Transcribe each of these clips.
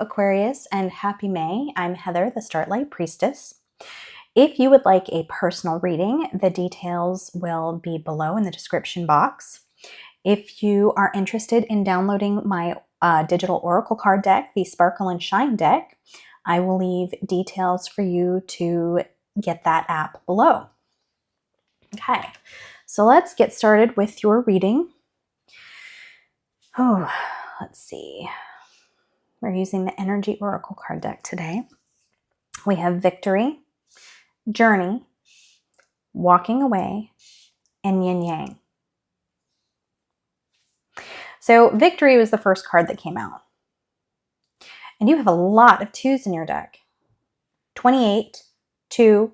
Aquarius, and happy May. I'm Heather, the Starlight Priestess. If you would like a personal reading, the details will be below in the description box. If you are interested in downloading my digital oracle card deck, the Sparkle and Shine deck, I will leave details for you to get that app below. Okay, so let's get started with your reading. Oh, let's see. We're using the Energy Oracle card deck today. We have Victory, Journey, Walking Away, and Yin Yang. So Victory was the first card that came out. And you have a lot of 2s in your deck. 28, 2,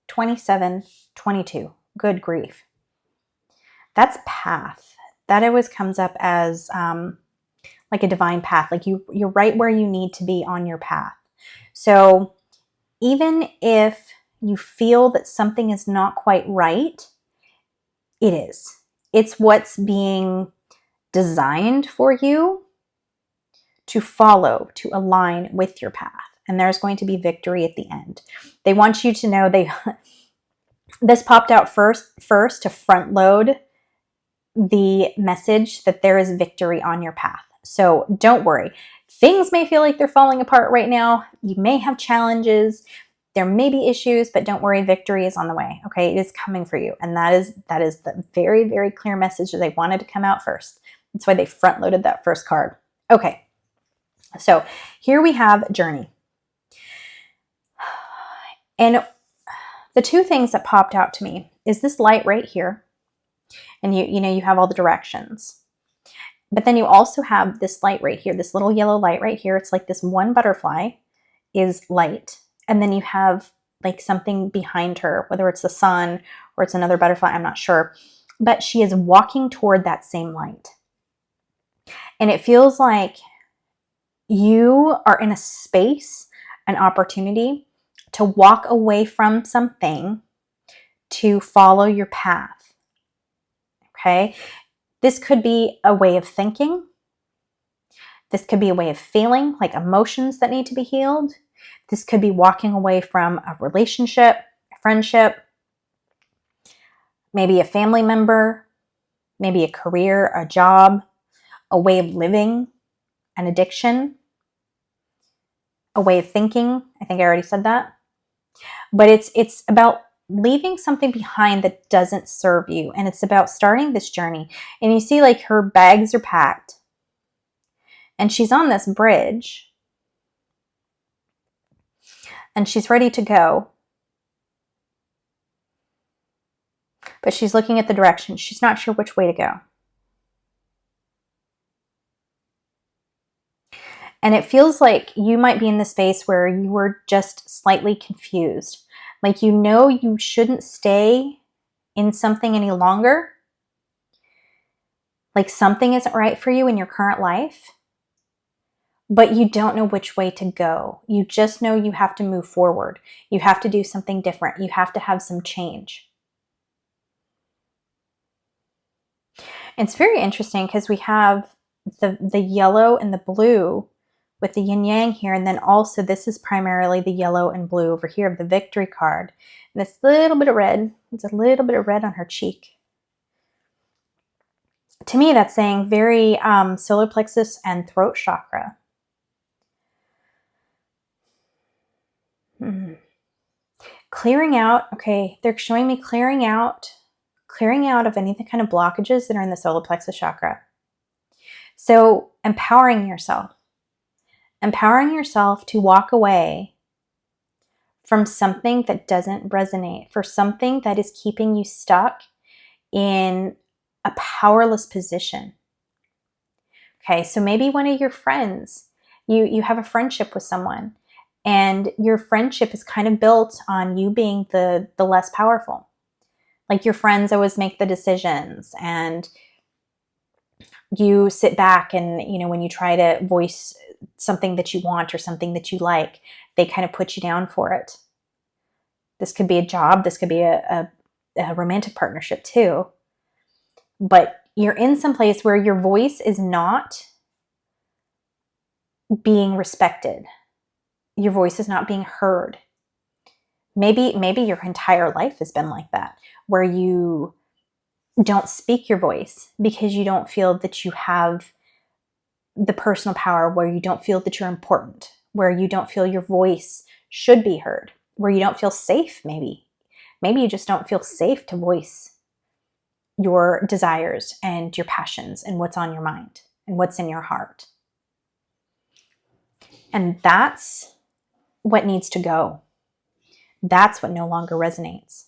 27, 22. Good grief. That's path. That always comes up as like a divine path. Like you're right where you need to be on your path. So even if you feel that something is not quite right, it is. It's what's being designed for you to follow, to align with your path. And there's going to be victory at the end. They want you to know this popped out first to front load the message that there is victory on your path. So don't worry. Things may feel like they're falling apart right now. You may have challenges. There may be issues, but don't worry, victory is on the way. Okay, it is coming for you. And that is the very, very clear message that they wanted to come out first. That's why they front loaded that first card. Okay, so here we have Journey. And the two things that popped out to me is this light right here. And you have all the directions. But then you also have this light right here, this little yellow light right here. It's like this one butterfly is light. And then you have like something behind her, whether it's the sun or it's another butterfly, I'm not sure. But she is walking toward that same light. And it feels like you are in a space, an opportunity to walk away from something to follow your path. Okay? This could be a way of thinking. This could be a way of feeling, like emotions that need to be healed. This could be walking away from a relationship, a friendship, maybe a family member, maybe a career, a job, a way of living, an addiction, a way of thinking. I think I already said that. But it's about leaving something behind that doesn't serve you. And it's about starting this journey. And you see like her bags are packed. And she's on this bridge. And she's ready to go. But she's looking at the direction. She's not sure which way to go. And it feels like you might be in the space where you were just slightly confused. Like you shouldn't stay in something any longer. Like something isn't right for you in your current life. But you don't know which way to go. You just know you have to move forward. You have to do something different. You have to have some change. It's very interesting because we have the yellow and the blue with the yin yang here. And then also this is primarily the yellow and blue over here of the victory card. And this little bit of red. It's a little bit of red on her cheek. To me, that's saying very solar plexus and throat chakra. Clearing out, okay, they're showing me clearing out of any kind of blockages that are in the solar plexus chakra. So empowering yourself to walk away from something that doesn't resonate, for something that is keeping you stuck in a powerless position. Okay, so maybe one of your friends, you have a friendship with someone, and your friendship is kind of built on you being the less powerful. Like your friends always make the decisions, and you sit back and, when you try to voice something that you want or something that you like, they kind of put you down for it. This could be a job. This could be a romantic partnership too. But you're in some place where your voice is not being respected. Your voice is not being heard. Maybe your entire life has been like that, where you don't speak your voice because you don't feel that you have the personal power, where you don't feel that you're important, where you don't feel your voice should be heard, where you don't feel safe. Maybe you just don't feel safe to voice your desires and your passions and what's on your mind and what's in your heart. And that's what needs to go. That's what no longer resonates.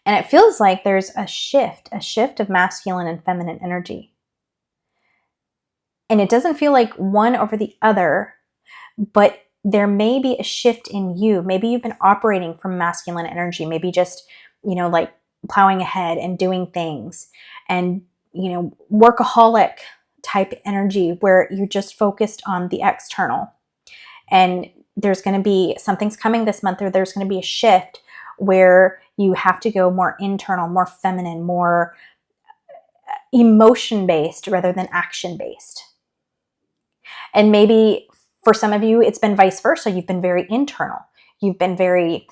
And it feels like there's a shift of masculine and feminine energy. And it doesn't feel like one over the other, but there may be a shift in you. Maybe you've been operating from masculine energy, maybe just, like plowing ahead and doing things, and, workaholic type energy where you're just focused on the external. And there's going to be, something's coming this month, or there's going to be a shift where you have to go more internal, more feminine, more emotion-based rather than action-based. And maybe for some of you, it's been vice versa. You've been very internal. You've been very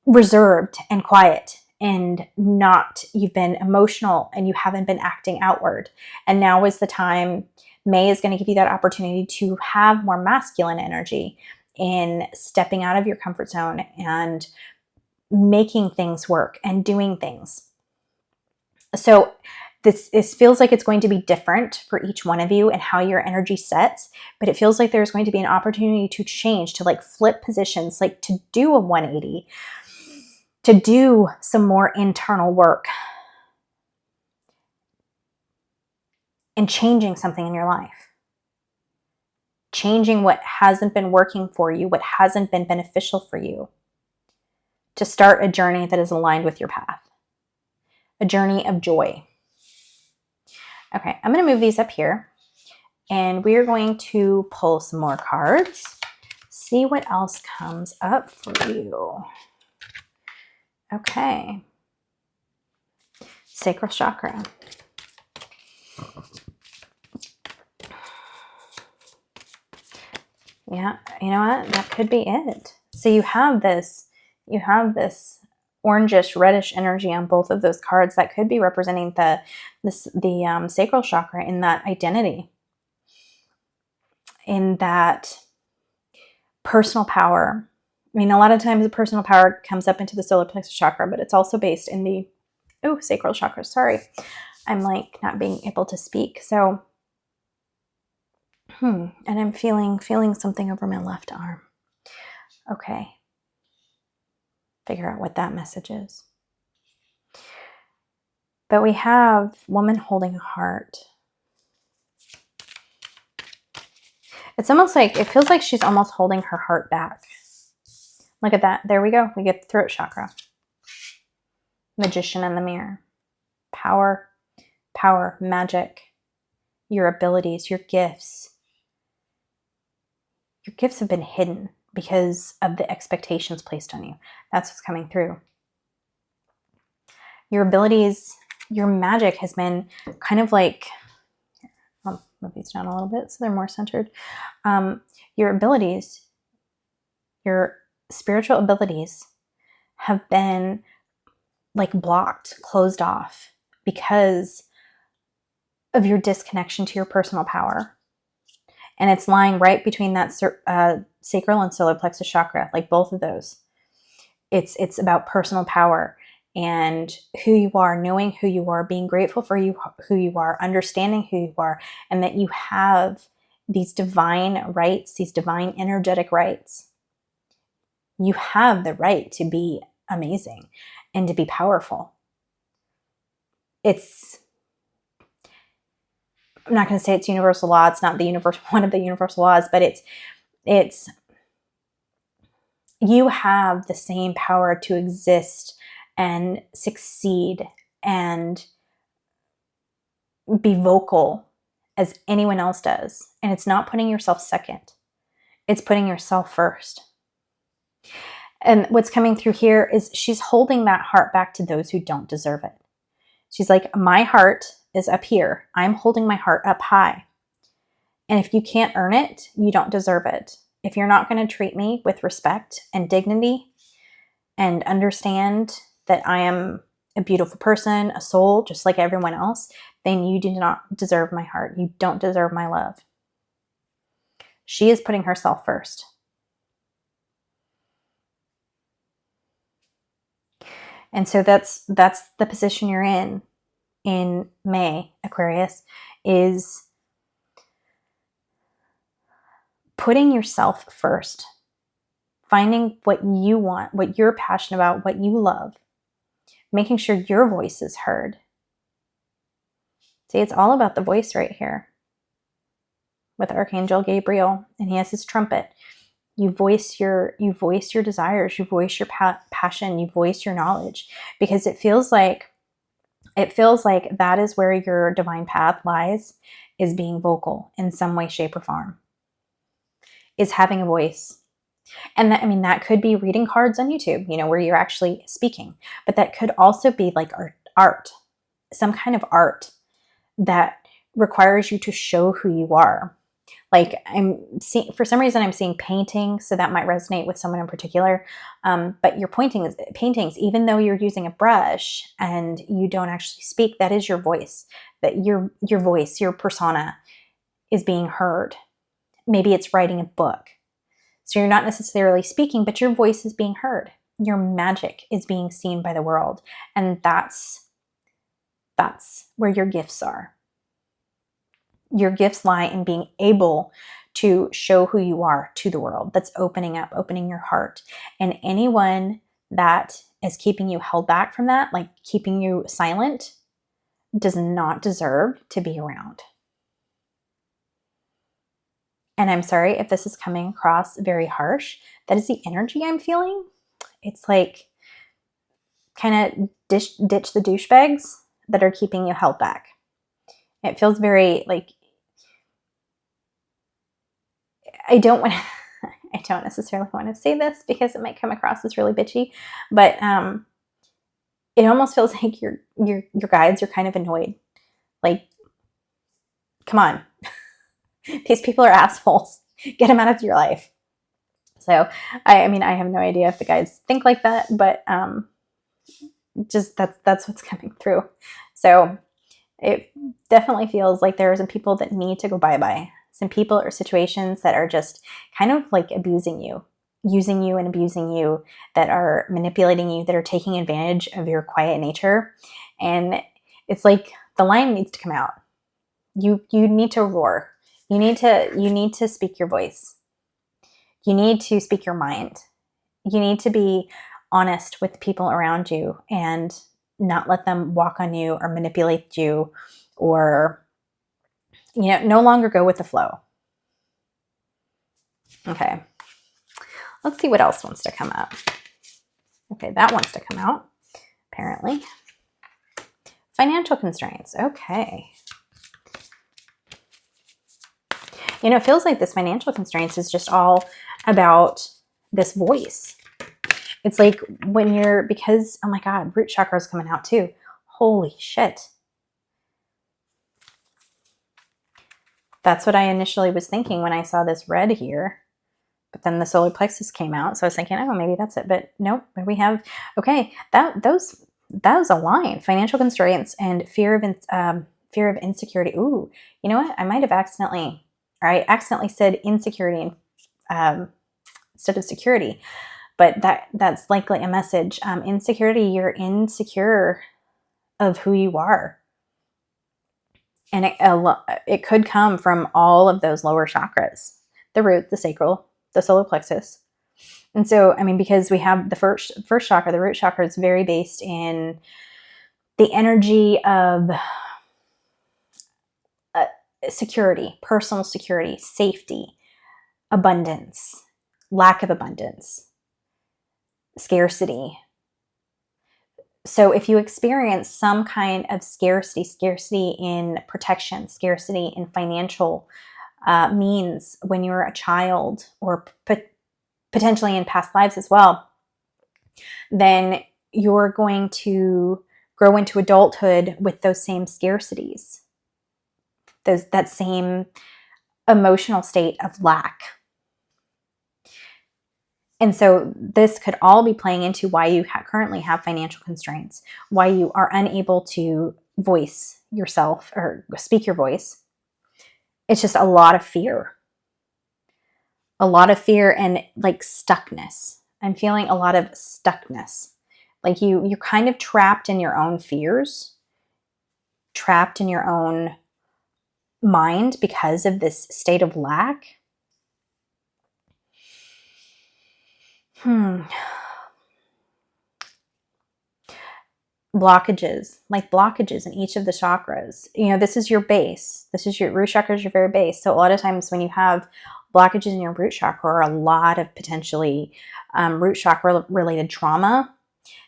reserved and quiet, and you've been emotional and you haven't been acting outward. And now is the time. May is going to give you that opportunity to have more masculine energy in stepping out of your comfort zone and making things work and doing things. So this feels like it's going to be different for each one of you and how your energy sets, but it feels like there's going to be an opportunity to change, to like flip positions, like to do a 180, to do some more internal work and changing something in your life. Changing what hasn't been working for you, what hasn't been beneficial for you, to start a journey that is aligned with your path, a journey of joy. Okay, I'm going to move these up here, and we are going to pull some more cards, see what else comes up for you. Okay. Sacral chakra. Yeah, you know what? That could be it. So you have this orangish, reddish energy on both of those cards that could be representing the sacral chakra, in that identity, in that personal power. I mean, a lot of times the personal power comes up into the solar plexus chakra, but it's also based in the sacral chakra. Sorry, I'm like not being able to speak. So, and I'm feeling something over my left arm. Okay. Figure out what that message is. But we have woman holding a heart. It's almost like, it feels like she's almost holding her heart back. Look at that. There we go. We get the throat chakra. Magician in the mirror. Power, magic, your abilities, your gifts. Your gifts have been hidden because of the expectations placed on you. That's what's coming through. Your abilities, your magic has been kind of like, I'll move these down a little bit so they're more centered. Your abilities, your spiritual abilities have been like blocked, closed off because of your disconnection to your personal power. And it's lying right between that sacral and solar plexus chakra, like both of those. It's about personal power and who you are, knowing who you are, being grateful for who you are, understanding who you are, and that you have these divine rights, these divine energetic rights. You have the right to be amazing and to be powerful. I'm not going to say it's universal law. It's not one of the universal laws, but it's you have the same power to exist and succeed and be vocal as anyone else does. And it's not putting yourself second. It's putting yourself first. And what's coming through here is she's holding that heart back to those who don't deserve it. She's like, my heart is up here. I'm holding my heart up high. And if you can't earn it, you don't deserve it. If you're not going to treat me with respect and dignity and understand that I am a beautiful person, a soul, just like everyone else, then you do not deserve my heart. You don't deserve my love. She is putting herself first. And so that's the position you're in May, Aquarius, is putting yourself first, finding what you want, what you're passionate about, what you love, making sure your voice is heard. See, it's all about the voice right here with Archangel Gabriel, and he has his trumpet. You voice your desires, you voice your passion, you voice your knowledge, because it feels like that is where your divine path lies, is being vocal in some way, shape, or form, is having a voice. And that, I mean, that could be reading cards on YouTube, where you're actually speaking, but that could also be like art, some kind of art that requires you to show who you are. Like for some reason, I'm seeing paintings, so that might resonate with someone in particular. But your paintings, even though you're using a brush and you don't actually speak, that is your voice. That your voice, your persona, is being heard. Maybe it's writing a book, so you're not necessarily speaking, but your voice is being heard. Your magic is being seen by the world, and that's where your gifts are. Your gifts lie in being able to show who you are to the world. That's opening your heart. And anyone that is keeping you held back from that, like keeping you silent, does not deserve to be around. And I'm sorry if this is coming across very harsh. That is the energy I'm feeling. It's like kind of ditch the douchebags that are keeping you held back. It feels very like, I don't necessarily want to say this because it might come across as really bitchy, but it almost feels like your guides are kind of annoyed. Like, come on, these people are assholes. Get them out of your life. So, I mean, I have no idea if the guides think like that, but just that's what's coming through. So it definitely feels like there are some people that need to go bye-bye. Some people or situations that are just kind of like abusing you, using you and abusing you, that are manipulating you, that are taking advantage of your quiet nature. And it's like the lion needs to come out. You need to roar. You need to speak your voice. You need to speak your mind. You need to be honest with the people around you and not let them walk on you or manipulate you, or no longer go with the flow. Okay. Let's see what else wants to come up. Okay, that wants to come out, apparently. Financial constraints. Okay. It feels like this financial constraints is just all about this voice. It's like because, oh my God, root chakra is coming out too. Holy shit. That's what I initially was thinking when I saw this red here. But then the solar plexus came out. So I was thinking, oh, maybe that's it. But nope, we have, okay, that was a line. Financial constraints and fear of insecurity. Ooh, you know what? I accidentally said insecurity instead of security. But that's likely a message. Insecurity, you're insecure of who you are. And it could come from all of those lower chakras, the root, the sacral, the solar plexus. And so, I mean, because we have the first chakra, the root chakra is very based in the energy of security, personal security, safety, abundance, lack of abundance, scarcity. So if you experience some kind of scarcity in protection, scarcity in financial means when you were a child, or potentially in past lives as well, then you're going to grow into adulthood with those same scarcities, that same emotional state of lack. And so this could all be playing into why you currently have financial constraints, why you are unable to voice yourself or speak your voice. It's just a lot of fear. A lot of fear and like stuckness. I'm feeling a lot of stuckness. Like you're kind of trapped in your own fears, trapped in your own mind because of this state of lack. Blockages, like blockages in each of the chakras. You know, this is your base. This is your root chakra, is your very base. So a lot of times when you have blockages in your root chakra or a lot of potentially root chakra related trauma,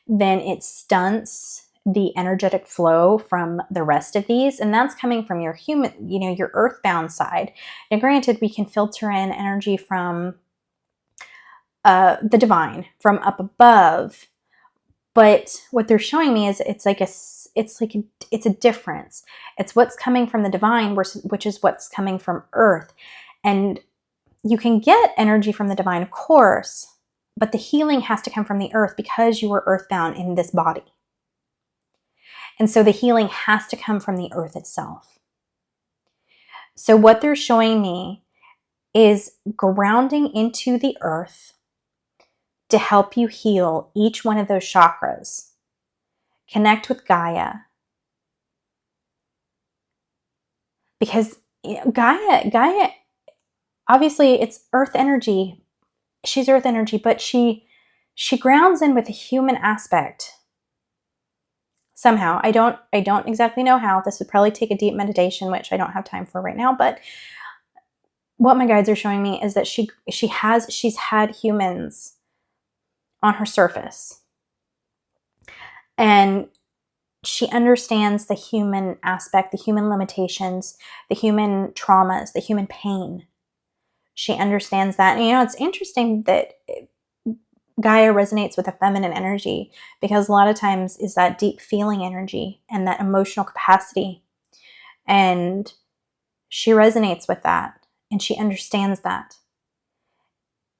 then it stunts the energetic flow from the rest of these. And that's coming from your human, you know, your earthbound side. Now, granted, we can filter in energy from the divine, from up above. But what they're showing me is it's a difference. It's what's coming from the divine versus which is what's coming from earth. And you can get energy from the divine, of course, but the healing has to come from the earth because you are earthbound in this body. And so the healing has to come from the earth itself. So what they're showing me is grounding into the earth to help you heal each one of those chakras. Connect with Gaia. Because Gaia, obviously it's earth energy. She's earth energy, but she grounds in with a human aspect. Somehow. I don't exactly know how. This would probably take a deep meditation, which I don't have time for right now, but what my guides are showing me is that she's had humans on her surface. And she understands the human aspect, the human limitations, the human traumas, the human pain. She understands that. And you know, it's interesting that Gaia resonates with a feminine energy because a lot of times is that deep feeling energy and that emotional capacity. And she resonates with that and she understands that.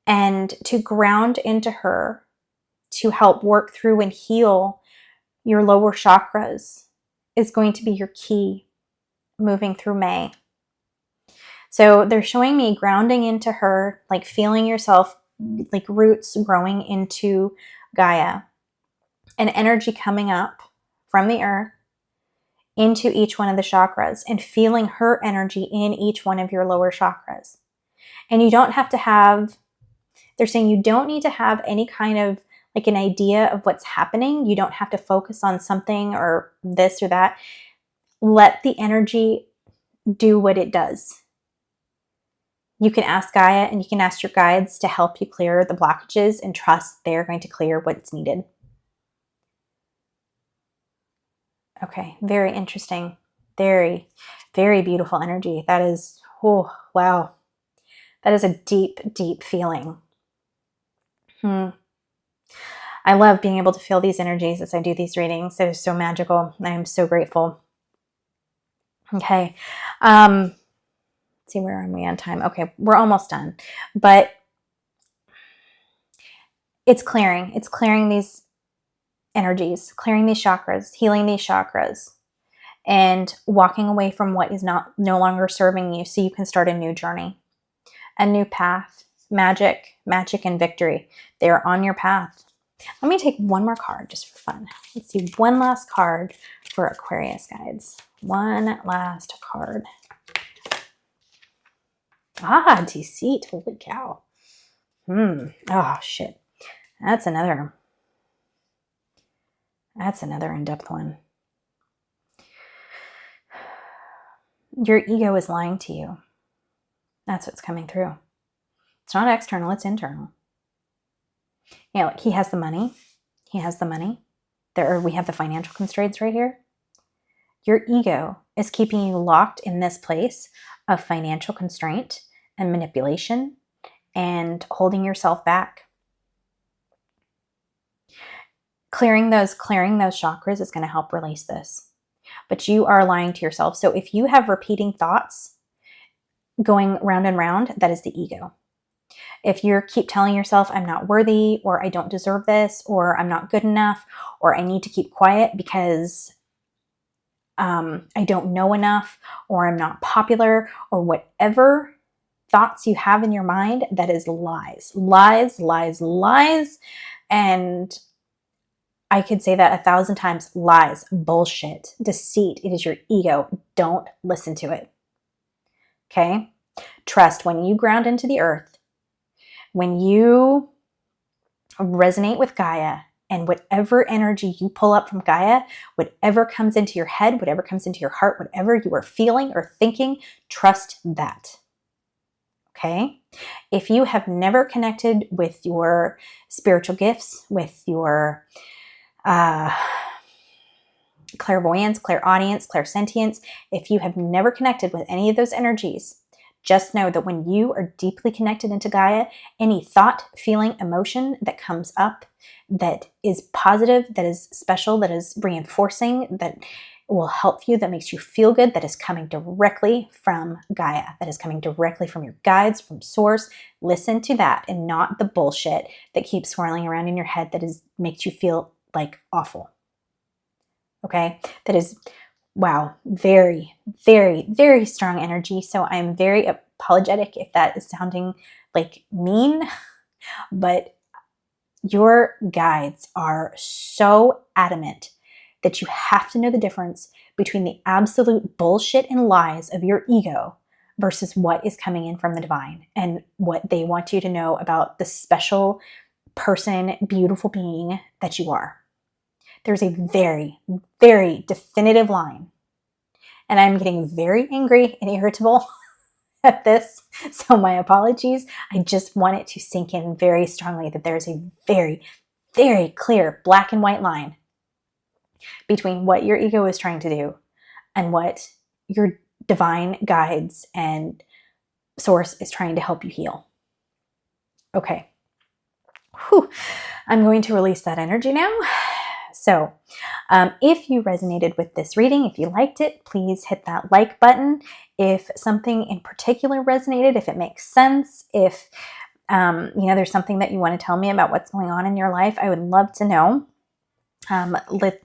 And to ground into her, to help work through and heal your lower chakras is going to be your key moving through May. So they're showing me grounding into her, like feeling yourself like roots growing into Gaia, and energy coming up from the earth into each one of the chakras and feeling her energy in each one of your lower chakras. And you don't have to have, they're saying you don't need to have any kind of like an idea of what's happening. You don't have to focus on something or this or that. Let the energy do what it does. You can ask Gaia and you can ask your guides to help you clear the blockages and trust they're going to clear what's needed. Okay, very interesting. Very, very beautiful energy. That is, oh, wow. That is a deep, deep feeling. I love being able to feel these energies as I do these readings. It is so magical. I am so grateful. Okay. Let's see, where are we on time? Okay, we're almost done. But it's clearing. It's clearing these energies, clearing these chakras, healing these chakras, and walking away from what is no longer serving you so you can start a new journey, a new path. Magic and victory. They're on your path. Let me take one more card just for fun. Let's see, one last card for Aquarius guides. One last card. Ah, deceit. Holy cow. Oh, shit. That's another in-depth one. Your ego is lying to you. That's what's coming through. It's not external, it's internal. You know, like he has the money. He has the money. We have the financial constraints right here. Your ego is keeping you locked in this place of financial constraint and manipulation and holding yourself back. Clearing those chakras is going to help release this. But you are lying to yourself. So if you have repeating thoughts going round and round, that is the ego. If you keep telling yourself, I'm not worthy, or I don't deserve this, or I'm not good enough, or I need to keep quiet because I don't know enough, or I'm not popular, or whatever thoughts you have in your mind, that is lies, lies, lies, lies. And I could say that 1,000 times. Lies, bullshit, deceit. It is your ego. Don't listen to it. Okay? Trust, when you ground into the earth, when you resonate with Gaia, and whatever energy you pull up from Gaia, whatever comes into your head, whatever comes into your heart, whatever you are feeling or thinking, trust that. Okay? If you have never connected with your spiritual gifts, with your clairvoyance, clairaudience, clairsentience, if you have never connected with any of those energies, just know that when you are deeply connected into Gaia, any thought, feeling, emotion that comes up that is positive, that is special, that is reinforcing, that will help you, that makes you feel good, that is coming directly from Gaia, that is coming directly from your guides, from source. Listen to that and not the bullshit that keeps swirling around in your head that makes you feel like awful. Okay? That is, wow, very, very, very strong energy. So I'm very apologetic if that is sounding like mean, but your guides are so adamant that you have to know the difference between the absolute bullshit and lies of your ego versus what is coming in from the divine and what they want you to know about the special person, beautiful being that you are. There's a very, very definitive line. And I'm getting very angry and irritable at this, so my apologies. I just want it to sink in very strongly that there's a very, very clear black and white line between what your ego is trying to do and what your divine guides and source is trying to help you heal. Okay. Whew. I'm going to release that energy now. So if you resonated with this reading, if you liked it, please hit that like button. If something in particular resonated, if it makes sense, if there's something that you want to tell me about what's going on in your life, I would love to know.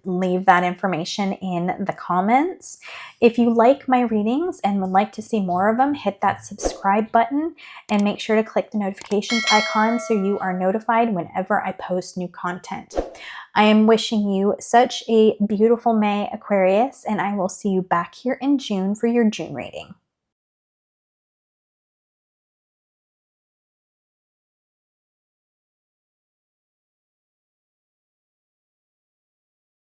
Leave that information in the comments. If you like my readings and would like to see more of them, hit that subscribe button and make sure to click the notifications icon so you are notified whenever I post new content. I am wishing you such a beautiful May, Aquarius, and I will see you back here in June for your June reading.